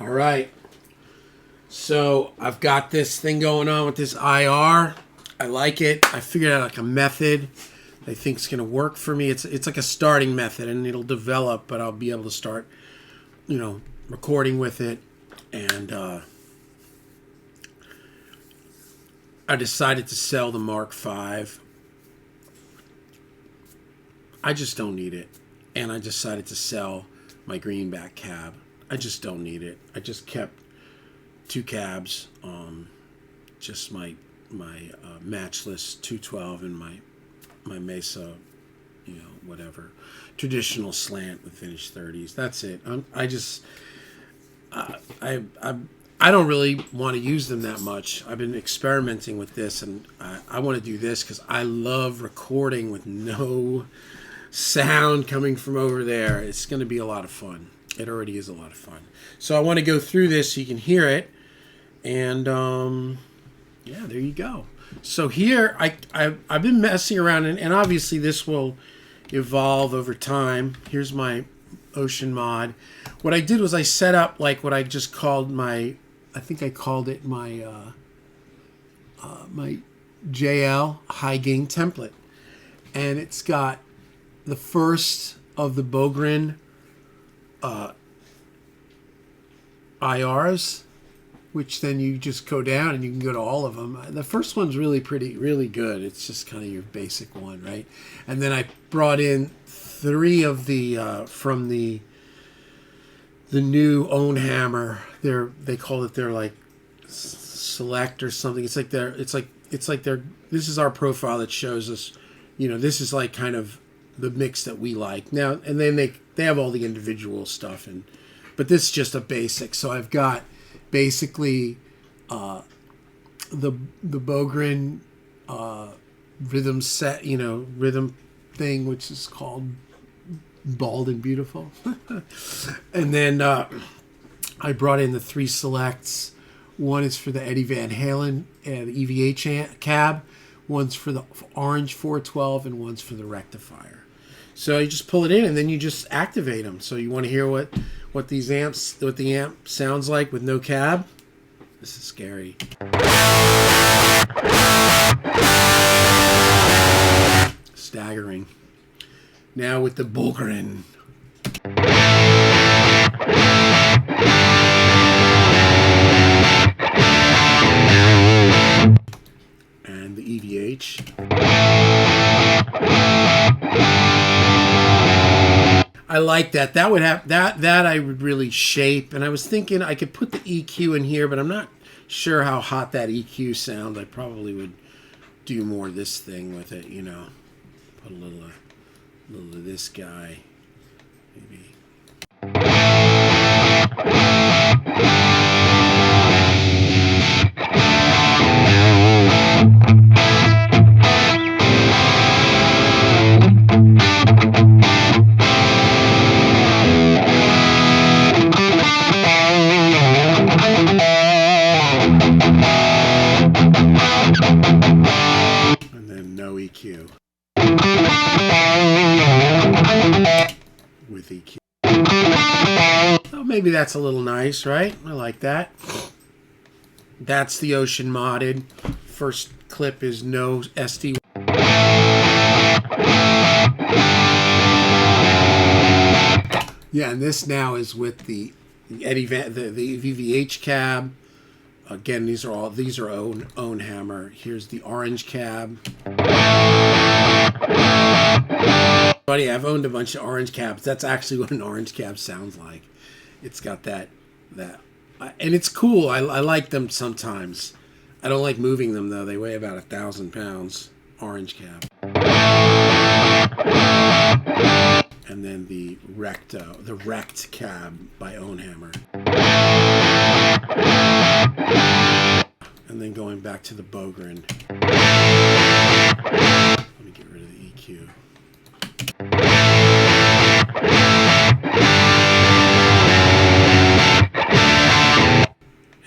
All right. So I've got this thing going on with this IR. I like it. I figured out like a method I think is going to work for me. It's like a starting method, and it'll develop, but I'll be able to start, recording with it. And I decided to sell the Mark V. I just don't need it. And I decided to sell my greenback cab. I just don't need it. I just kept 2 cabs, just my Matchless 212 and my Mesa, whatever, traditional slant with finished 30s. That's it. I don't really want to use them that much. I've been experimenting with this, and I want to do this because I love recording with no sound coming from over there. It's going to be a lot of fun. It already is a lot of fun. So I want to go through this so you can hear it. And yeah, there you go. So here I've been messing around, and obviously this will evolve over time. Here's my Ocean Mod. What I did was I set up like what I just called my, I think I called it my my JL high gain template, and it's got the first of the Bogren IRs, which then you just go down and you can go to all of them. The first one's really good. It's just kind of your basic one, right? And then I brought in 3 of the from the new Own Hammer. They call it their like select or something. It's like their this is our profile that shows us, this is like kind of the mix that we like now. And then they have all the individual stuff, but this is just a basic. So I've got basically the Bogren rhythm set, rhythm thing, which is called Bald and Beautiful. And then I brought in the 3 selects. One is for the Eddie Van Halen and the EVH cab. One's for the Orange 412, and one's for the Rectifier. So you just pull it in, and then you just activate them. So you want to hear what the amp sounds like with no cab? This is scary. Staggering. Now with the Bogren. And the EVH. I like that. That would have that I would really shape. And I was thinking I could put the EQ in here, but I'm not sure how hot that EQ sounds. I probably would do more of this thing with it, Put a little of this guy, maybe. And then no EQ. With EQ. Oh, maybe that's a little nice, right? I like that. That's the Ocean modded. First clip is no SD. Yeah, and this now is with the Eddie Van, the VVH cab. Again, these are own Hammer. Here's the Orange cab. Buddy, I've owned a bunch of Orange cabs. That's actually what an Orange cab sounds like. It's got that, and it's cool. I like them sometimes. I don't like moving them though. They weigh about 1,000 pounds. Orange cab. And then the Rect cab by Own Hammer. And then going back to the Bogren. Let me get rid of the EQ.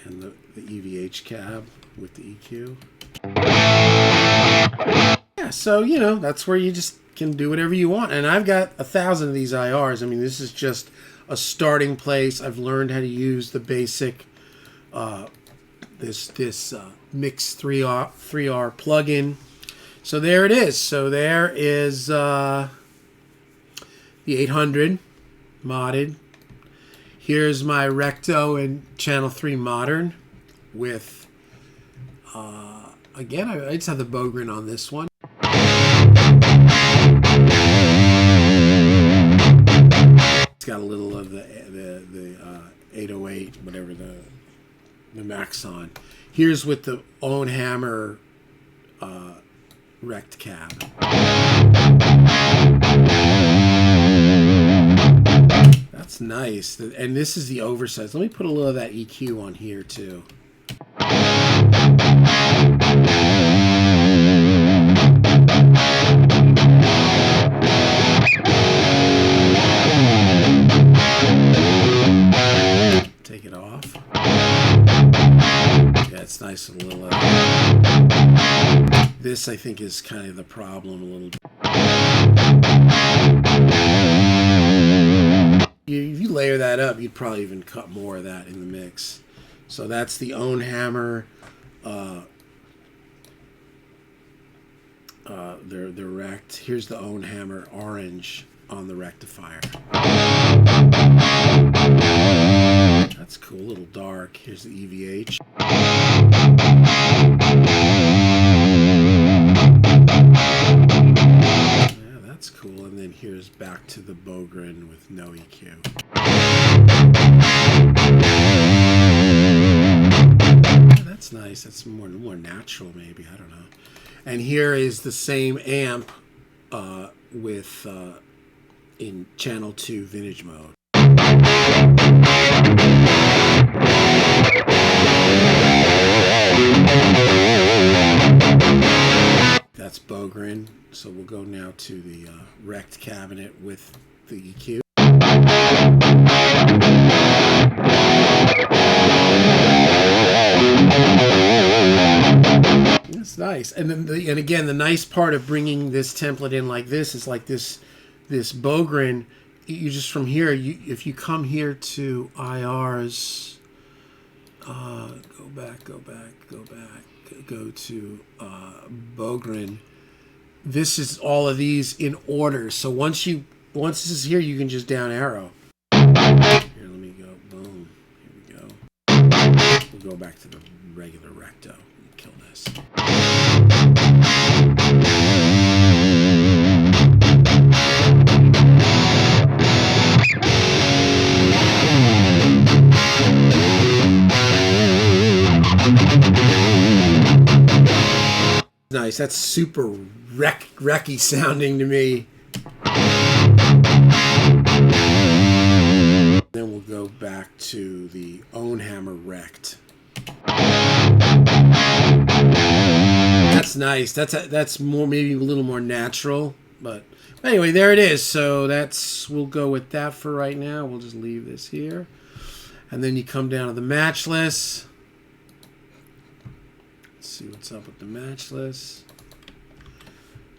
And the EVH cab with the EQ. Yeah, so, that's where you just can do whatever you want. And I've got 1,000 of these IRs. I mean, this is just a starting place. I've learned how to use the basic this mixIR3 plugin. So there it is. So there is the 800 modded. Here's my Recto and Channel 3 Modern with, again, I just have the Bogren on this one. It's got a little of the 808, whatever the Max on. Here's with the own hammer Rect cab. That's nice. And this is the oversized. Let me put a little of that EQ on here too. Take it off. Yeah, it's nice and a little. This, I think, is kind of the problem a little bit. If you layer that up, you'd probably even cut more of that in the mix. So that's the own hammer. The Rect. Here's the own hammer orange on the rectifier. That's cool. A little dark. Here's the EVH. Yeah, that's cool. And then here's back to the Bogren with no EQ. Yeah, that's nice. That's more natural, maybe. I don't know. And here is the same amp with in channel 2 vintage mode. That's Bogren. So we'll go now to the Rect cabinet with the EQ. That's nice. And then and again, the nice part of bringing this template in like this is like this Bogren. You just from here, if you come here to IRs, go to Bogren. This is all of these in order. So once this is here, you can just down arrow. Here, let me go. Boom. Here we go. We'll go back to the regular Recto and kill this. Nice. That's super wrecky sounding to me. Then we'll go back to the own hammer Rect. That's nice. That's more, maybe a little more natural, but anyway, there it is. So we'll go with that for right now. We'll just leave this here, and then you come down to the Matchless. See what's up with the Matchless.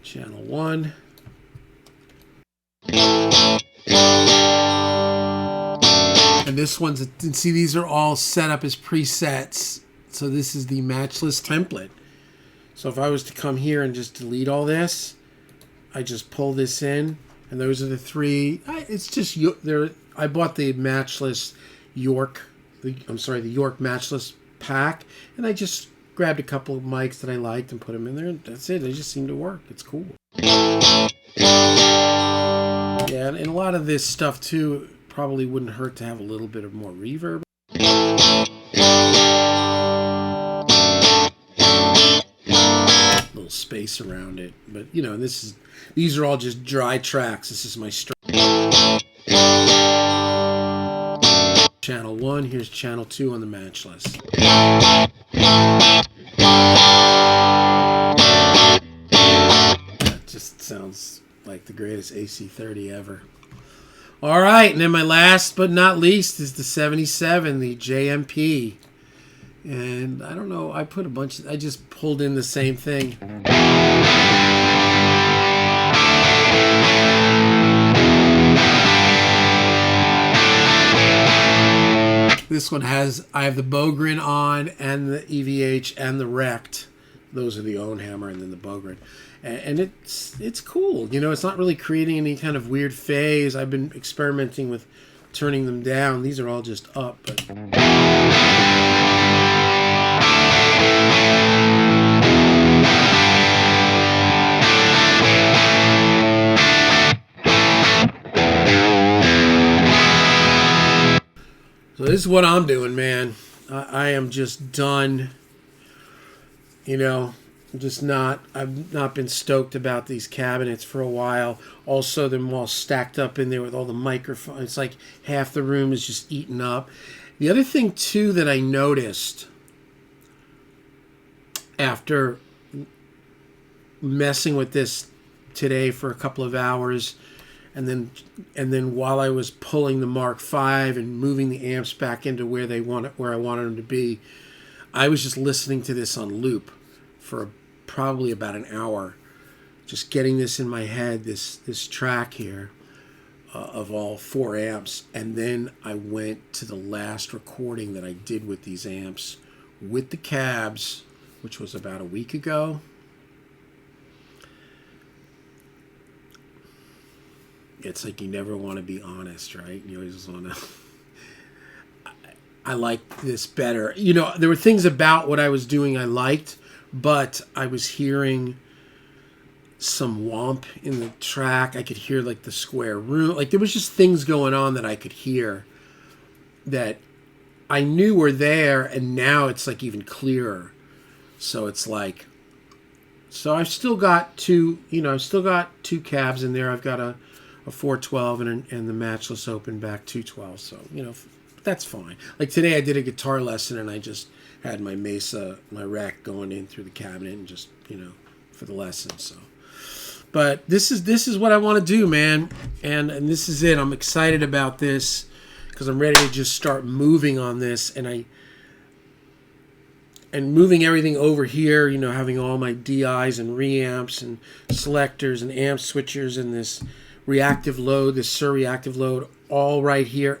Channel 1. And this one's, see, these are all set up as presets. So this is the Matchless template. So if I was to come here and just delete all this, I just pull this in, and those are the three. It's just there. I bought the Matchless York. The York Matchless pack, and I just grabbed a couple of mics that I liked and put them in there. And that's it. They just seem to work. It's cool. Yeah, and a lot of this stuff too probably wouldn't hurt to have a little bit of more reverb. A little space around it, but you know, these are all just dry tracks. This is my channel 1. Here's channel 2 on the Matchless. That just sounds like the greatest AC30 ever. All right, and then my last but not least is the 77, the JMP. And I don't know, I just pulled in the same thing. This one has, I have the Bogren on and the EVH and the Rect. Those are the own hammer and then the Bogren. And it's cool. You know, it's not really creating any kind of weird phase. I've been experimenting with turning them down. These are all just up, but... So this is what I'm doing, man. I am just done. You know, I've not been stoked about these cabinets for a while. Also, they're all stacked up in there with all the microphones. It's like half the room is just eaten up. The other thing, too, that I noticed after messing with this today for a couple of hours, and then while I was pulling the Mark V and moving the amps back into where I wanted them to be, I was just listening to this on loop for probably about an hour, just getting this in my head, this track here of all 4 amps. And then I went to the last recording that I did with these amps with the cabs, which was about a week ago. It's like you never want to be honest, right? You always just want to... I like this better. You know, there were things about what I was doing I liked, but I was hearing some womp in the track. I could hear, like, the square room. Like, there was just things going on that I could hear that I knew were there, and now it's, like, even clearer. So it's like... So I've still got two cabs in there. I've got a 412 and the Matchless open back 212. So, you know, that's fine. Like today I did a guitar lesson and I just had my Mesa, my rack going in through the cabinet and just, you know, for the lesson. So, but this is what I want to do, man. And this is it. I'm excited about this because I'm ready to just start moving on this and moving everything over here, you know, having all my DIs and reamps and selectors and amp switchers and this reactive load, this sur-reactive load, all right here,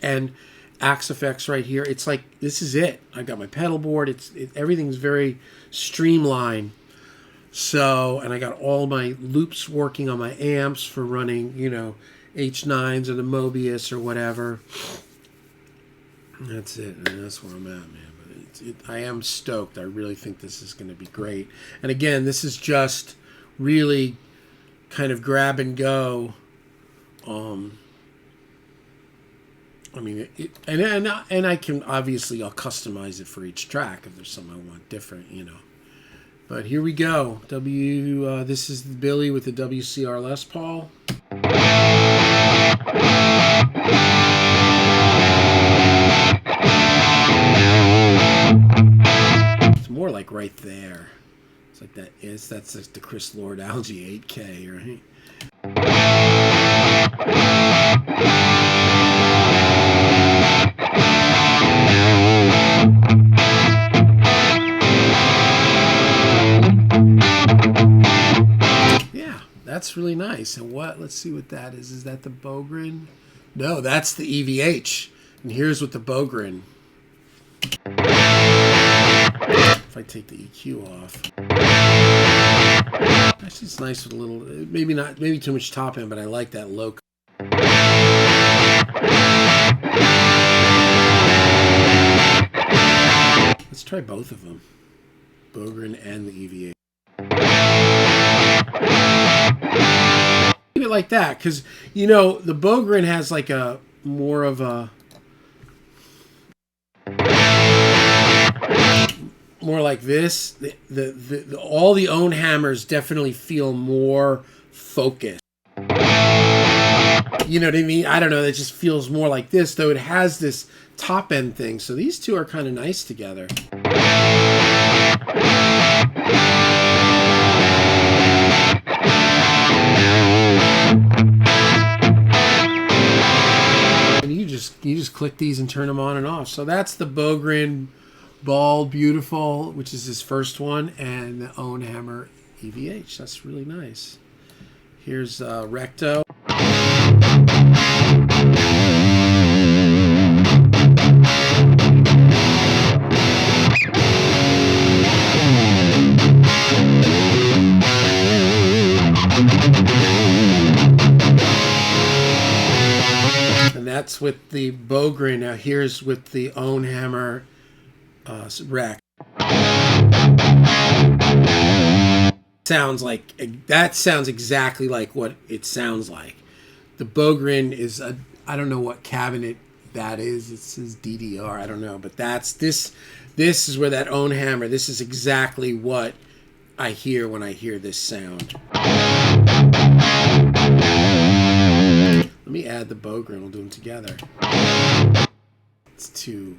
and Axe effects right here. It's like, this is it. I got my pedal board. Everything's very streamlined. So, and I got all my loops working on my amps for running, you know, H9s or the Mobius or whatever. That's it. And that's where I'm at, man. But I am stoked. I really think this is going to be great. And again, this is just really kind of grab and go. I mean, and I can obviously I'll customize it for each track if there's something I want different, you know. But here we go. This is Billy with the WCR Les Paul. It's more like right there. It's like that. That's like the Chris Lord Algae 8K, right? Yeah, that's really nice. And let's see what that is. Is that the Bogren? No, that's the EVH. And here's what the Bogren. If I take the EQ off. Actually, it's nice with a little, maybe too much top end, but I like that low. Let's try both of them. Bogren and the EVA. Leave it like that, because, you know, the Bogren has like a more of a... more like this. All the own hammers definitely feel more focused. You know what I mean? I don't know. It just feels more like this, though it has this top end thing. So these two are kind of nice together. And you just click these and turn them on and off. So that's the Bogren Bald Beautiful, which is his first one, and the Own Hammer EVH. That's really nice. Here's Recto. that's with the Bogren. Now here's with the Own Hammer Rec. Sounds like that sounds exactly like what it sounds like. The Bogren is I don't know what cabinet that is. It says DDR. I don't know, but that's this. This is where that Own Hammer. This is exactly what I hear when I hear this sound. Let me add the Bogren. We'll do them together. It's 2.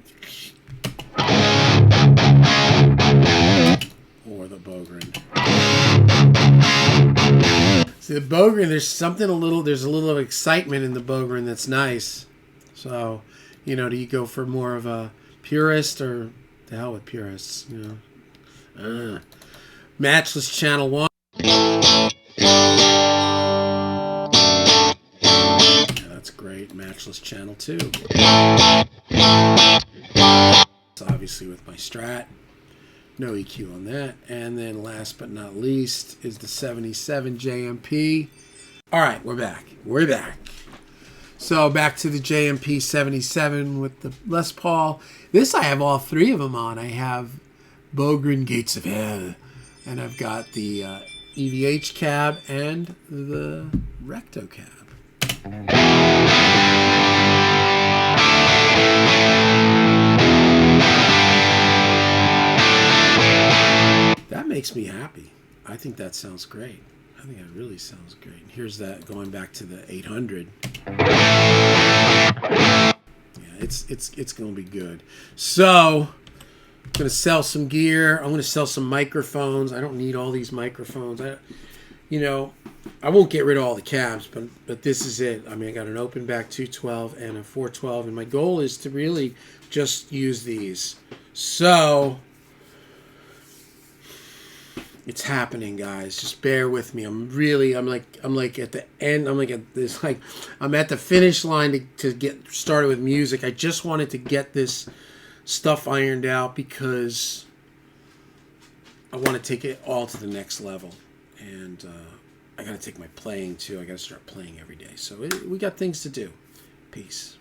Or the Bogren. See, the Bogren, there's a little excitement in the Bogren that's nice. So, you know, do you go for more of a purist, or the hell with purists, you know? Matchless Channel 1. Yeah, that's great. Matchless Channel 2. It's obviously with my Strat. No EQ on that. And then last but not least is the 77 JMP. All right, we're back. We're back. So back to the JMP 77 with the Les Paul. This I have all 3 of them on. I have Bogren Gates of Hell, and I've got the EVH cab and the Recto cab. That makes me happy. I think that sounds great. I think it really sounds great. Here's that going back to the 800. Yeah, it's going to be good. So, I'm going to sell some gear. I'm going to sell some microphones. I don't need all these microphones. I won't get rid of all the cabs, but this is it. I mean, I got an open back 212 and a 412, and my goal is to really just use these. So, it's happening, guys. Just bear with me. I'm like at the end. I'm at the finish line to get started with music. I just wanted to get this stuff ironed out because I want to take it all to the next level. And I got to take my playing too. I got to start playing every day. So we got things to do. Peace.